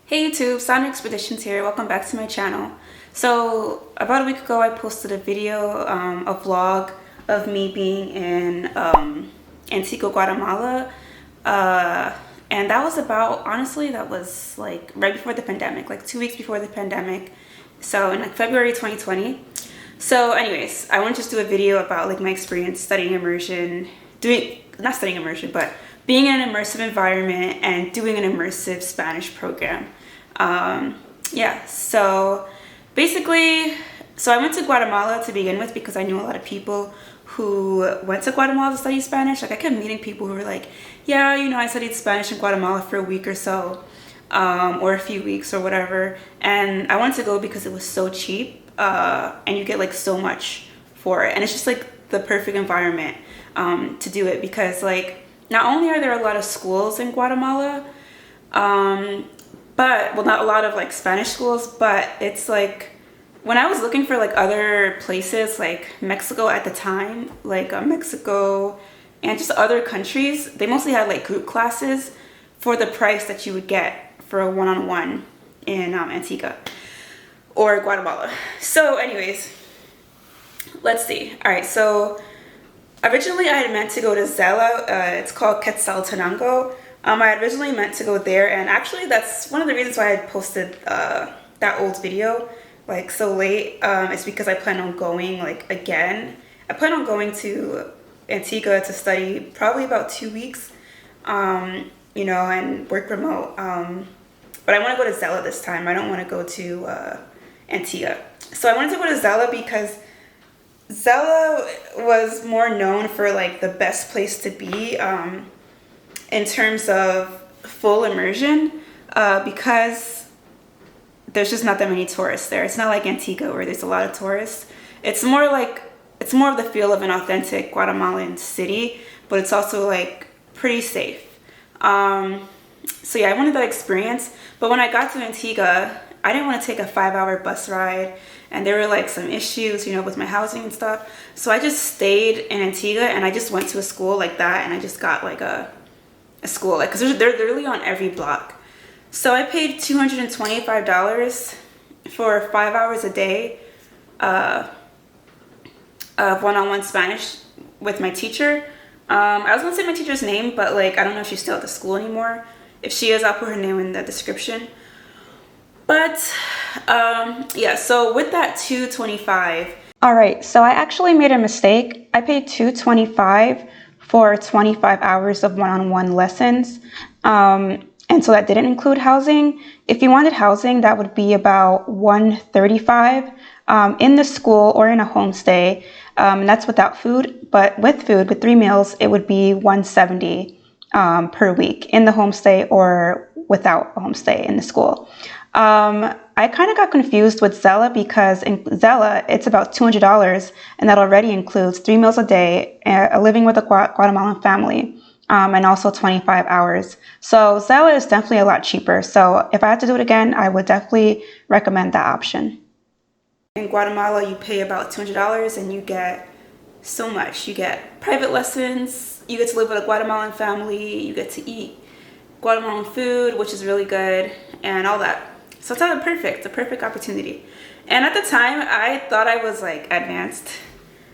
Hey YouTube, Sound Expeditions here. Welcome back to my channel. So about a week ago I posted a video, a vlog of me being in Antigua, Guatemala. And that was about, honestly, that was like right before the pandemic, like 2 weeks before the pandemic. So in like February 2020. So anyways, I want to just do a video about like my experience studying immersion, not studying immersion, but being in an immersive environment and doing an immersive Spanish program. Yeah, so basically, I went to Guatemala to begin with because I knew a lot of people who went to Guatemala to study Spanish. Like I kept meeting people who were like, yeah, you know, I studied Spanish in Guatemala for a week or so, or a few weeks or whatever. And I wanted to go because it was so cheap, and you get like so much for it. And it's just like the perfect environment, to do it because like, not only are there a lot of schools in Guatemala, but, well, not a lot of like Spanish schools, but it's like, when I was looking for like other places like Mexico at the time, like Mexico and just other countries, they mostly had like group classes for the price that you would get for a one-on-one in Antigua or Guatemala. So anyways, let's see. All right, so originally I had meant to go to Zela. It's called Quetzaltenango. I had originally meant to go there, and actually that's one of the reasons why I had posted that old video like so late. It's because I plan on going like again. I plan on going to Antigua to study probably about 2 weeks, you know, and work remote. But I want to go to Zela this time. I don't want to go to Antigua. So I wanted to go to Zela because Zela was more known for like the best place to be in terms of full immersion, because there's just not that many tourists there. It's not like Antigua where there's a lot of tourists. It's more of the feel of an authentic Guatemalan city, but it's also like pretty safe. So yeah, I wanted that experience. But when I got to Antigua, I didn't want to take a 5-hour bus ride, and there were like some issues, you know, with my housing and stuff. So I just stayed in Antigua, and I just went to a school like that, and I just got like a school, like, because they're literally on every block. So I paid $225 for 5 hours a day of one-on-one Spanish with my teacher. I was gonna say my teacher's name, but like I don't know if she's still at the school anymore. If she is, I'll put her name in the description. But yeah, so with that $225. All right, so I actually made a mistake. I paid $225 for 25 hours of one-on-one lessons. And so that didn't include housing. If you wanted housing, that would be about $135 in the school or in a homestay. And that's without food, but with food, with 3 meals, it would be $170 per week in the homestay or without a homestay in the school. I kind of got confused with Zela because in Zela, it's about $200, and that already includes 3 meals a day, living with a Guatemalan family, and also 25 hours. So Zela is definitely a lot cheaper. So if I had to do it again, I would definitely recommend that option. In Guatemala, you pay about $200 and you get so much. You get private lessons, you get to live with a Guatemalan family, you get to eat Guatemalan food, which is really good, and all that. So it's the perfect opportunity. And at the time, I thought I was like advanced.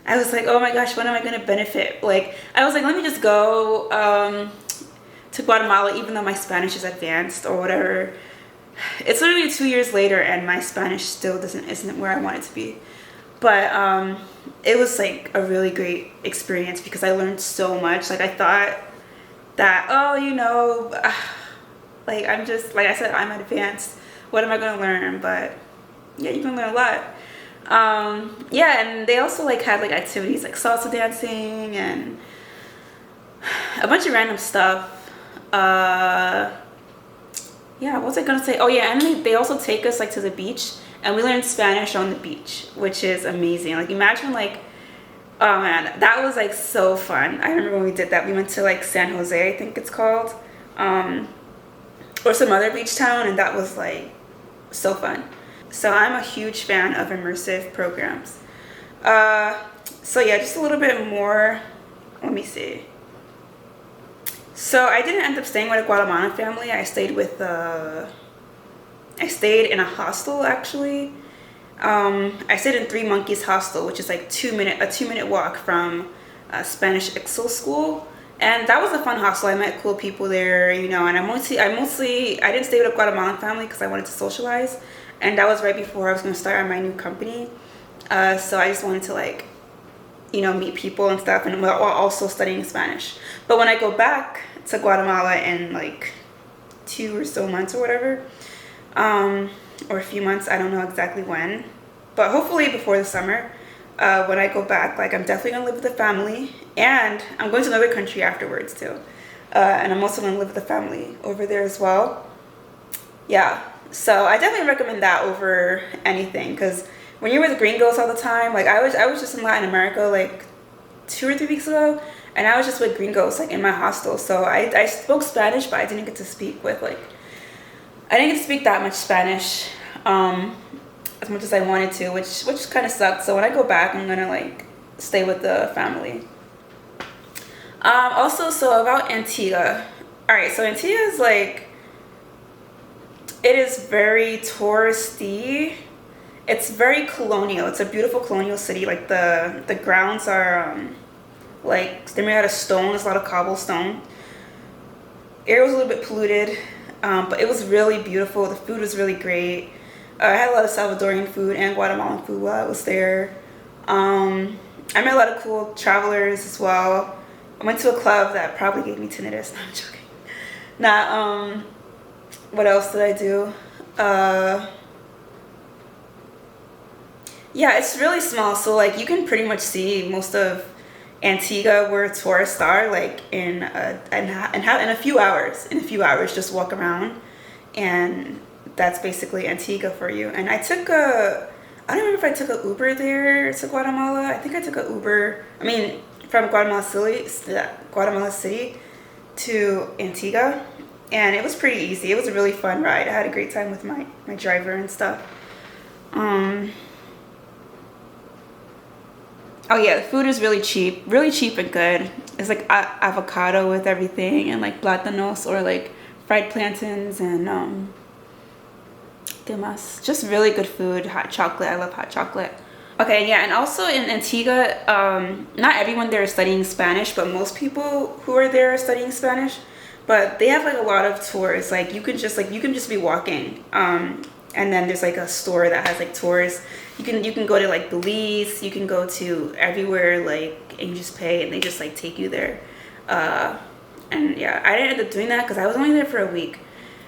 I was like, oh my gosh, when am I going to benefit? Like, I was like, let me just go to Guatemala, even though my Spanish is advanced or whatever. It's literally 2 years later, and my Spanish still isn't where I want it to be. But it was like a really great experience because I learned so much. Like I thought that, oh, you know, like I'm just, like I said, I'm advanced. What am I going to learn? But yeah, you can learn a lot. Yeah, and they also like had like activities like salsa dancing and a bunch of random stuff. Yeah, what was I gonna say? Oh yeah, and they also take us like to the beach, and we learned Spanish on the beach, which is amazing. Like imagine like, oh man, that was like so fun. I remember when we did that. We went to like San Jose, I think it's called, or some other beach town, and that was like so fun. So I'm a huge fan of immersive programs. So yeah, just a little bit more. Let me see. So I didn't end up staying with a Guatemalan family. I stayed with stayed in a hostel actually. I stayed in Three Monkeys Hostel, which is like a 2-minute walk from Spanish Ixchel school. And that was a fun hostel. I met cool people there, you know, and I didn't stay with a Guatemalan family because I wanted to socialize. And that was right before I was going to start on my new company. So I just wanted to like, you know, meet people and stuff, and while also studying Spanish. But when I go back to Guatemala in like 2 or so months or whatever, or a few months, I don't know exactly when, but hopefully before the summer, when I go back, like I'm definitely gonna live with the family, and I'm going to another country afterwards too, and I'm also gonna live with the family over there as well. Yeah, so I definitely recommend that over anything, because when you're with gringos all the time, like I was just in Latin America like 2 or 3 weeks ago, and I was just with gringos like in my hostel. So I spoke Spanish, but I didn't get to speak that much Spanish as much as I wanted to, which kind of sucked. So when I go back, I'm gonna like stay with the family. Also, so about Antigua. All right, so Antigua is like, it is very touristy. It's very colonial. It's a beautiful colonial city. Like the grounds are like they're made out of stone. There's a lot of cobblestone. Air was a little bit polluted, but it was really beautiful. The food was really great. I had a lot of Salvadorian food and Guatemalan food while I was there. I met a lot of cool travelers as well. I went to a club that probably gave me tinnitus. No, I'm joking. Nah. What else did I do? Yeah, it's really small, so like you can pretty much see most of Antigua where tourists are, like in a few hours. In a few hours, just walk around, and that's basically Antigua for you. And I don't remember if I took an Uber there to Guatemala. I think I took an Uber. I mean, from Guatemala City to Antigua, and it was pretty easy. It was a really fun ride. I had a great time with my driver and stuff. Oh yeah, the food is really cheap and good. It's like avocado with everything, and like plátanos, or like fried plantains, and ¿qué más? Just really good food. Hot chocolate. I love hot chocolate. Okay, yeah, and also in Antigua, not everyone there is studying Spanish, but most people who are there are studying Spanish. But they have like a lot of tours. Like you can just be walking, and then there's like a store that has like tours. You can go to like Belize. You can go to everywhere, like, and you just pay, and they just like take you there. And yeah, I didn't end up doing that because I was only there for a week,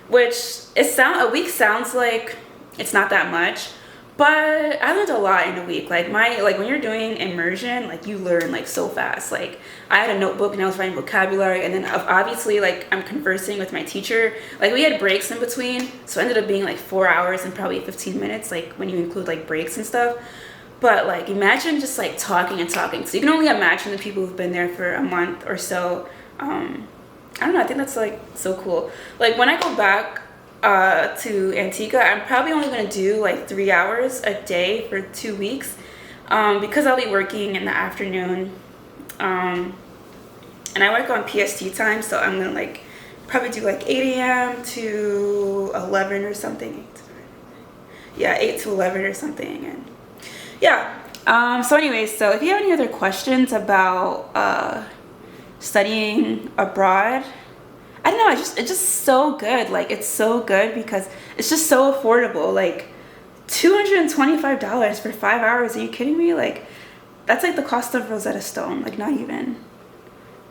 which a week sounds like it's not that much, but I learned a lot in a week. Like when you're doing immersion, like you learn like so fast. Like I had a notebook and I was writing vocabulary, and then obviously like I'm conversing with my teacher. Like we had breaks in between, so it ended up being like 4 hours and probably 15 minutes, like when you include like breaks and stuff. But like imagine just like talking and talking. So you can only imagine the people who've been there for a month or so. I don't know, I think that's like so cool. Like when I go back to Antigua, I'm probably only going to do like 3 hours a day for 2 weeks, because I'll be working in the afternoon, and I work on PST time, so I'm going to like probably do like 8 a.m. to 11 or something. Yeah, 8 to 11 or something. And yeah, so anyways, so if you have any other questions about studying abroad, I don't know, it's just so good. Like it's so good because it's just so affordable. Like $225 for 5 hours. Are you kidding me? Like that's like the cost of Rosetta Stone, like not even.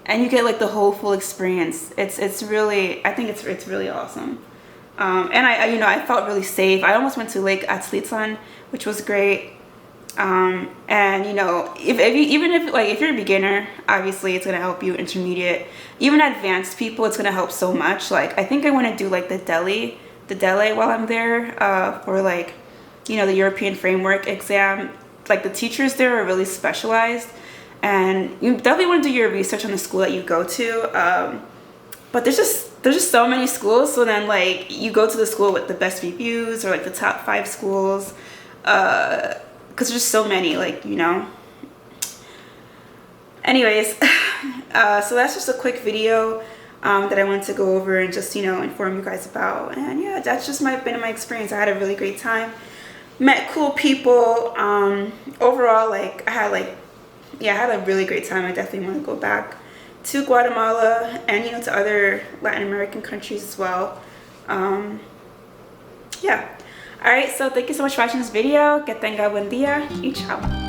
And you get like the whole full experience. It's really, I think it's really awesome. And I felt really safe. I almost went to Lake Atlitzan, which was great. And you know, if you're a beginner, obviously it's gonna help you. Intermediate, even advanced people, it's gonna help so much. Like I think I want to do like the Dele while I'm there, for like, you know, the European framework exam. Like the teachers there are really specialized, and you definitely want to do your research on the school that you go to. But there's just so many schools. So then like you go to the school with the best reviews, or like the top 5 schools. Because there's just so many, like, you know. Anyways, so that's just a quick video. that I wanted to go over and just, you know, inform you guys about. And yeah, that's just been my experience. I had a really great time, met cool people. Overall, like I had a really great time. I definitely want to go back to Guatemala and, you know, to other Latin American countries as well. Yeah. All right, so thank you so much for watching this video. Que tenga buen día y chao.